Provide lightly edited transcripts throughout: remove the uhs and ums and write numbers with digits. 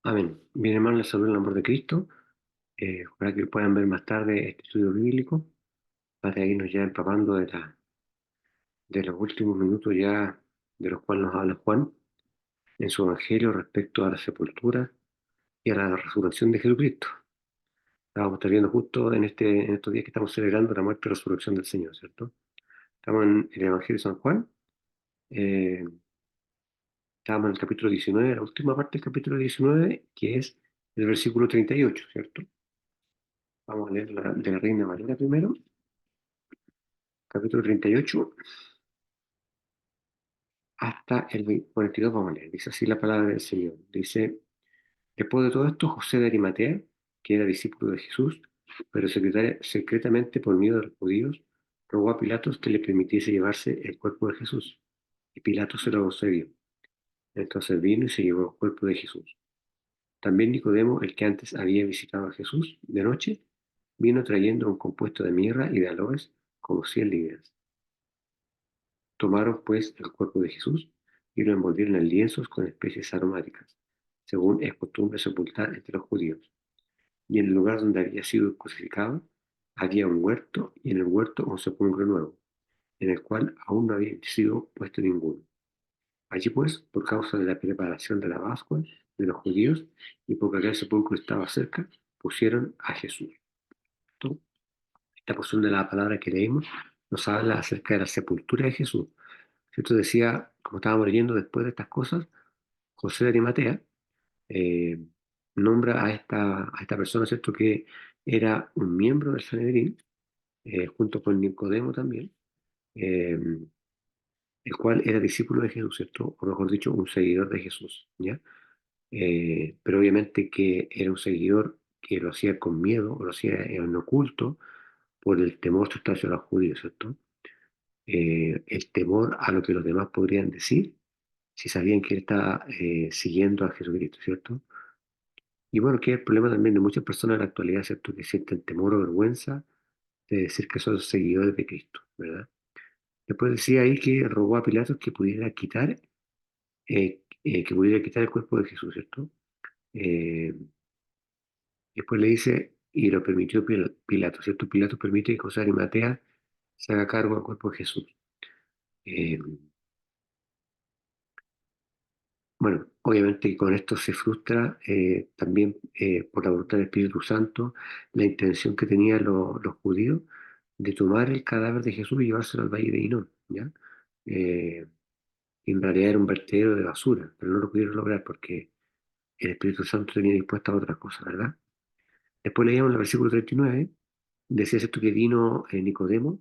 Amén. Bien, hermanos, les saludo en el amor de Cristo. Para que puedan ver más tarde este estudio bíblico, para irnos ya empapando de los últimos minutos ya de los cuales nos habla Juan en su evangelio respecto a la sepultura y a la resurrección de Jesucristo. Vamos a estar viendo justo en estos días que estamos celebrando la muerte y resurrección del Señor, ¿cierto? Estamos en el evangelio de San Juan. eh, Estamos en el capítulo 19, la última parte del capítulo 19, que es el versículo 38, ¿cierto? Vamos a leer de la Reina Valera primero. Capítulo 38 hasta el 42 vamos a leer. Dice así la palabra del Señor. Dice, después de todo esto, José de Arimatea, que era discípulo de Jesús, pero secretamente por miedo de los judíos, rogó a Pilatos que le permitiese llevarse el cuerpo de Jesús. Y Pilatos se lo concedió. Entonces vino y se llevó el cuerpo de Jesús. También Nicodemo, el que antes había visitado a Jesús de noche, vino trayendo un compuesto de mirra y de aloes como 100 libras. Tomaron pues el cuerpo de Jesús y lo envolvieron en lienzos con especies aromáticas, según es costumbre sepultar entre los judíos. Y en el lugar donde había sido crucificado había un huerto, y en el huerto un sepulcro nuevo, en el cual aún no había sido puesto ninguno. Allí pues, por causa de la preparación de la Pascua de los judíos, y porque aquel sepulcro estaba cerca, pusieron a Jesús. Esta porción de la palabra que leímos nos habla acerca de la sepultura de Jesús. ¿Cierto? Decía, como estábamos leyendo después de estas cosas, José de Arimatea eh, nombra a esta persona, ¿cierto? Que era un miembro del Sanedrín, junto con Nicodemo también, eh, el cual era discípulo de Jesús, ¿cierto? O mejor dicho, un seguidor de Jesús, ¿ya? Pero obviamente que era un seguidor que lo hacía con miedo, o lo hacía en oculto, por el temor hacia los judíos, ¿cierto? El temor a lo que los demás podrían decir si sabían que él estaba siguiendo a Jesucristo, ¿cierto? Y bueno, que es el problema también de muchas personas en la actualidad, ¿cierto? Que sienten temor o vergüenza de decir que son seguidores de Cristo, ¿verdad? Después decía ahí que rogó a Pilatos que pudiera quitar el cuerpo de Jesús, ¿cierto? Eh, Después le dice, y lo permitió Pilatos, ¿cierto? Pilatos permite que José de Arimatea se haga cargo del cuerpo de Jesús. Eh, Bueno, obviamente que con esto se frustra también por la voluntad del Espíritu Santo la intención que tenían los judíos de tomar el cadáver de Jesús y llevárselo al valle de Hinnom, ¿ya? Eh, en realidad era un vertedero de basura, pero no lo pudieron lograr porque el Espíritu Santo tenía dispuesta a otras cosas, ¿verdad? Después leíamos el versículo 39, decía esto que vino Nicodemo,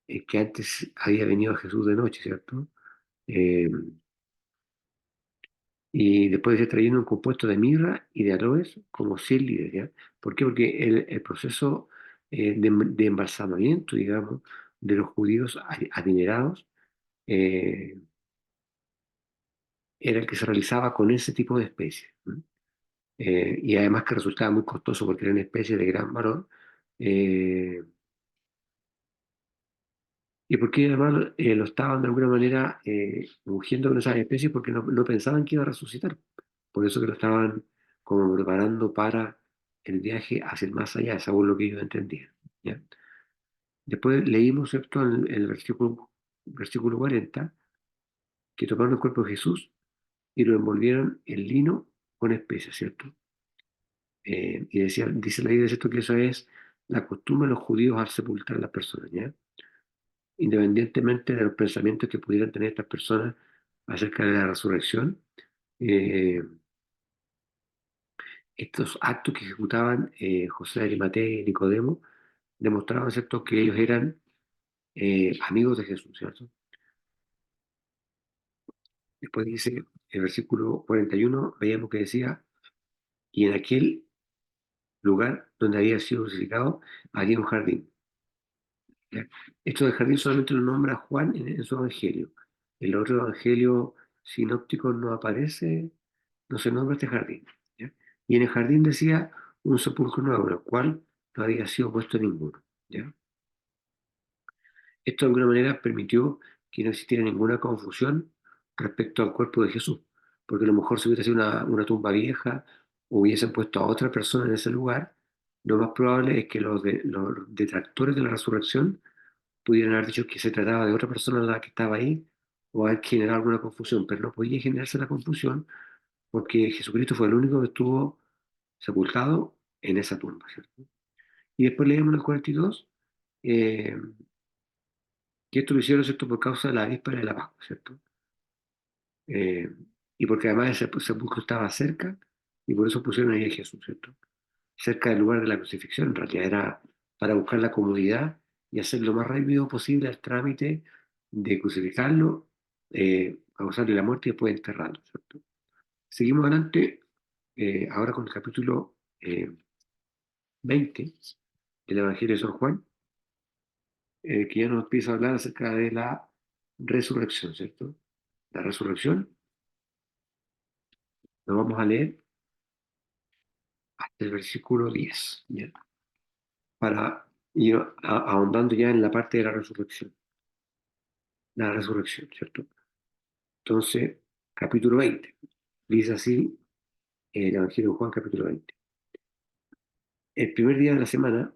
que antes había venido a Jesús de noche, ¿cierto? Eh, Y después de trayendo un compuesto de mirra y de aloes como 100 libras, ¿ya? ¿Por qué? Porque el proceso de embalsamamiento, digamos, de los judíos adinerados eh, era el que se realizaba con ese tipo de especies. ¿No? Y además que resultaba muy costoso porque eran especies de gran valor. eh, y porque además lo estaban de alguna manera ungiendo con esas especies porque no pensaban que iba a resucitar. Por eso que lo estaban como preparando para el viaje hacia el más allá, según lo que ellos entendían. ¿Ya? Después leímos, ¿cierto?, en el versículo 40, que tomaron el cuerpo de Jesús y lo envolvieron en lino con especias, ¿cierto? Y dice la idea, ¿cierto?, que eso es la costumbre de los judíos al sepultar a las personas, ¿ya? Independientemente de los pensamientos que pudieran tener estas personas acerca de la resurrección, eh, estos actos que ejecutaban José de Arimatea y Nicodemo demostraban, ¿cierto?, que ellos eran amigos de Jesús, ¿cierto? Después dice el versículo 41, veíamos que decía, y en aquel lugar donde había sido crucificado había un jardín. ¿Ya? Esto del jardín solamente lo nombra Juan en su evangelio. El otro evangelio sinóptico no aparece, no se nombra este jardín. ¿Ya? Y en el jardín decía un sepulcro nuevo, el cual no había sido puesto ninguno. ¿Ya? Esto de alguna manera permitió que no existiera ninguna confusión respecto al cuerpo de Jesús, porque a lo mejor si hubiera sido una tumba vieja hubiesen puesto a otra persona en ese lugar, lo más probable es que los detractores de la resurrección pudieran haber dicho que se trataba de otra persona la que estaba ahí o haber generado alguna confusión, pero no podía generarse la confusión porque Jesucristo fue el único que estuvo sepultado en esa tumba, ¿cierto? Y después leemos en el 42 eh, que esto lo hicieron, ¿cierto?, por causa de la víspera de la Pascua, ¿cierto? Eh, y porque además ese sepulcro estaba cerca y por eso pusieron ahí a Jesús, ¿cierto? Cerca del lugar de la crucifixión, en realidad era para buscar la comodidad y hacer lo más rápido posible el trámite de crucificarlo, causarle la muerte y después enterrarlo, ¿cierto? Seguimos adelante, ahora con el capítulo 20 del Evangelio de San Juan, que ya nos empieza a hablar acerca de la resurrección, ¿cierto? La resurrección, lo vamos a leer hasta el versículo 10, ¿ya? Para ir ahondando ya en la parte de la resurrección, ¿cierto? Entonces, capítulo 20, dice así el Evangelio de Juan, capítulo 20. El primer día de la semana,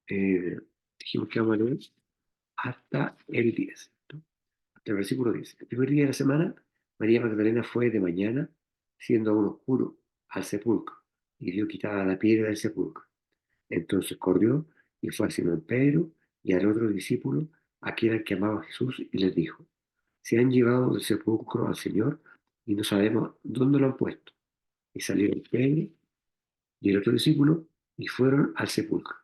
eh, dijimos que vamos a leer hasta el 10, ¿no? Hasta el versículo 10. El primer día de la semana, María Magdalena fue de mañana, siendo aún oscuro, al sepulcro, y vio quitada la piedra del sepulcro. Entonces corrió y fue a Simón Pedro y al otro discípulo, aquel al que amaba a Jesús, y les dijo: Se han llevado del sepulcro al Señor y no sabemos dónde lo han puesto. Y salieron Pedro y el otro discípulo y fueron al sepulcro.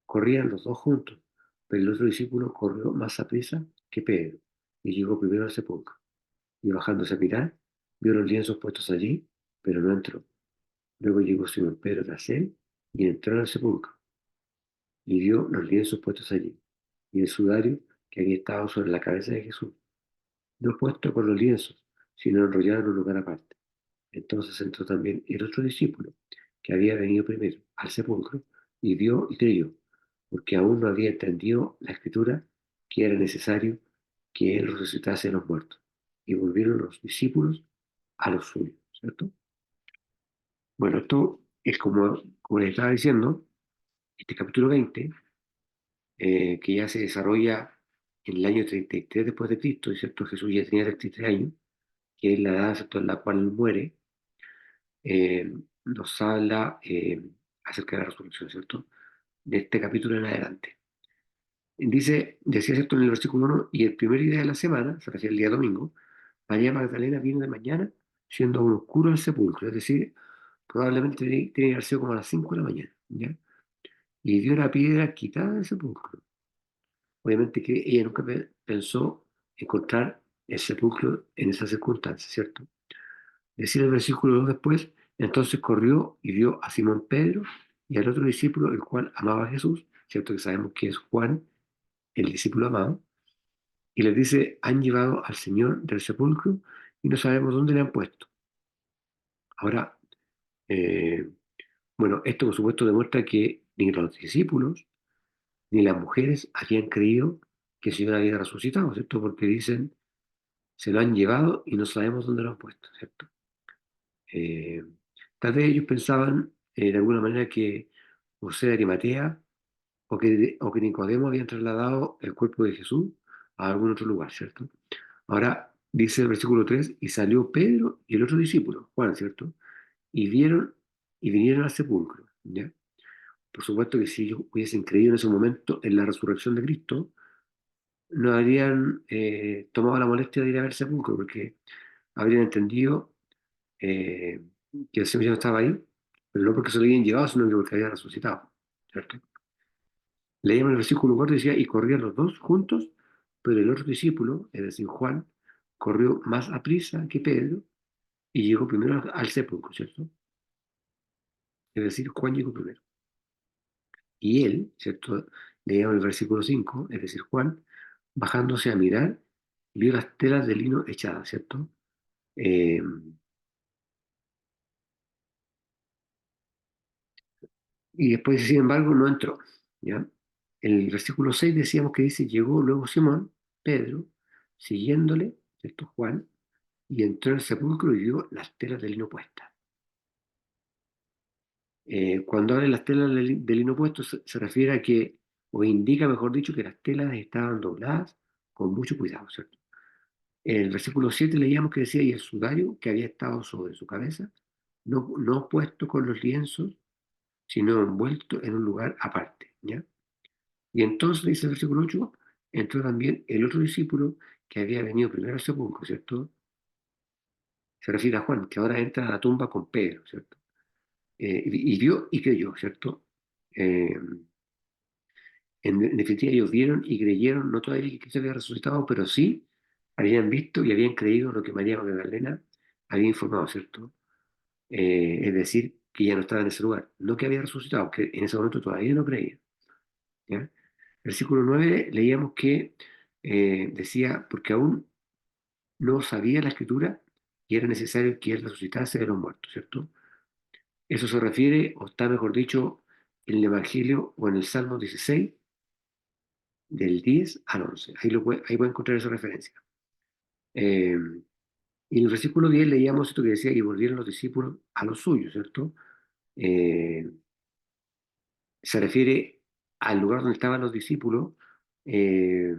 Corrían los dos juntos, pero el otro discípulo corrió más aprisa que Pedro y llegó primero al sepulcro. Y bajándose a mirar, vio los lienzos puestos allí, pero no entró. Luego llegó Simón Pedro tras él y entró en el sepulcro y vio los lienzos puestos allí y el sudario que había estado sobre la cabeza de Jesús, no puesto con los lienzos, sino enrollado en un lugar aparte. Entonces entró también el otro discípulo, que había venido primero al sepulcro, y vio y creyó, porque aún no había entendido la escritura que era necesario que él resucitase de los muertos. Y volvieron los discípulos a los suyos, ¿cierto? Bueno, esto es como les estaba diciendo, este capítulo 20, que ya se desarrolla en el año 33 después de Cristo, y cierto, Jesús ya tenía 33 años, que es la edad, ¿cierto?, en la cual muere, eh, nos habla acerca de la resurrección, ¿cierto? De este capítulo en adelante. Decía, ¿cierto?, en el versículo 1, y el primer día de la semana, se refiere el día domingo, María Magdalena vino de mañana, siendo aún oscuro el sepulcro, es decir, probablemente tiene que haber sido como a las 5 de la mañana, ¿ya? Y vio la piedra quitada del sepulcro. Obviamente que ella nunca pensó encontrar el sepulcro en esas circunstancias, ¿cierto? Decía el versículo 2 después: entonces corrió y vio a Simón Pedro y al otro discípulo, el cual amaba a Jesús, ¿cierto? Que sabemos que es Juan, el discípulo amado, y les dice: han llevado al Señor del sepulcro y no sabemos dónde le han puesto. Ahora, eh, bueno, esto por supuesto demuestra que ni los discípulos ni las mujeres habían creído que el Señor había resucitado, ¿cierto? Porque dicen: se lo han llevado y no sabemos dónde lo han puesto, ¿cierto? Eh, Tal vez ellos pensaban de alguna manera que José de Arimatea o que Nicodemo habían trasladado el cuerpo de Jesús a algún otro lugar, ¿cierto? Ahora dice el versículo 3: y salió Pedro y el otro discípulo, Juan, ¿cierto? Y vieron y vinieron al sepulcro, ¿ya? Por supuesto que si ellos hubiesen creído en ese momento en la resurrección de Cristo, no habrían tomado la molestia de ir a ver el sepulcro, porque habrían entendido eh, que el Señor ya no estaba ahí, pero no porque se lo habían llevado, sino que porque había resucitado, ¿cierto? Leíamos el versículo 4 y decía: y corrían los dos juntos, pero el otro discípulo, es decir, Juan, corrió más aprisa que Pedro y llegó primero al sepulcro, ¿cierto? Es decir, Juan llegó primero. Y él, ¿cierto? Leíamos el versículo 5, es decir, Juan, bajándose a mirar, vio las telas de lino echadas, ¿cierto? Eh, y después, sin embargo, no entró, ¿ya? El versículo 6 decíamos que dice: llegó luego Simón, Pedro, siguiéndole, ¿cierto?, Juan, y entró en el sepulcro y vio las telas de lino puestas. Cuando habla de las telas del lino puesto, se refiere a que, o indica, mejor dicho, que las telas estaban dobladas con mucho cuidado, ¿cierto? En el versículo 7 leíamos que decía, y el sudario que había estado sobre su cabeza, no puesto con los lienzos, sino envuelto en un lugar aparte, ¿ya? Y entonces, dice el versículo 8, entró también el otro discípulo que había venido primero al sepulcro, ¿cierto? Se refiere a Juan, que ahora entra a la tumba con Pedro, ¿cierto? Y vio y creyó, ¿cierto? Eh, en definitiva, ellos vieron y creyeron, no todavía que Cristo había resucitado, pero sí habían visto y habían creído lo que María Magdalena había informado, ¿cierto? Es decir, que ya no estaba en ese lugar, no que había resucitado, que en ese momento todavía no creía, ¿ya? Versículo 9 leíamos que decía, porque aún no sabía la escritura y era necesario que él resucitase de los muertos, ¿cierto? Eso se refiere, o está mejor dicho, en el Evangelio o en el Salmo 16, del 10 al 11. Ahí puede encontrar esa referencia. Eh, y en el versículo 10 leíamos esto que decía, y volvieron los discípulos a los suyos, ¿cierto? Eh, Se refiere al lugar donde estaban los discípulos eh,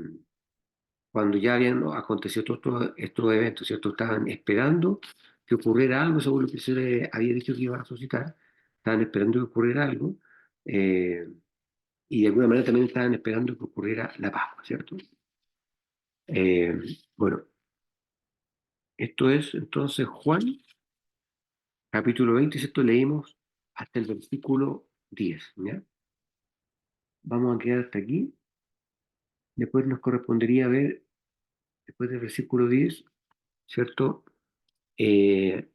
cuando ya habían acontecido todos estos eventos, ¿cierto? Estaban esperando que ocurriera algo, según lo que se les había dicho que iba a resucitar. Estaban esperando que ocurriera algo. eh, y de alguna manera también estaban esperando que ocurriera la Pascua, ¿cierto? Eh, bueno, esto es entonces Juan, capítulo 20, ¿cierto? Leímos hasta el versículo 10, ¿ya? Vamos a quedar hasta aquí. Después nos correspondería ver, después del versículo 10, ¿cierto? Eh,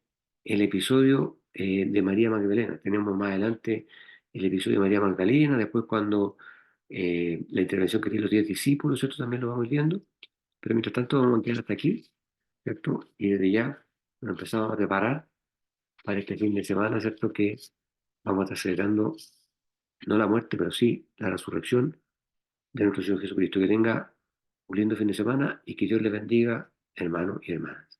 el episodio de María Magdalena. Tenemos más adelante el episodio de María Magdalena, después cuando la intervención que tienen los 10 discípulos, ¿cierto? También lo vamos viendo. Pero mientras tanto vamos a quedar hasta aquí, ¿cierto? Y desde ya nos empezamos a preparar para este fin de semana, ¿cierto? Que vamos a estar celebrando no la muerte, pero sí la resurrección de nuestro Señor Jesucristo. Que tenga un lindo fin de semana y que Dios les bendiga, hermanos y hermanas.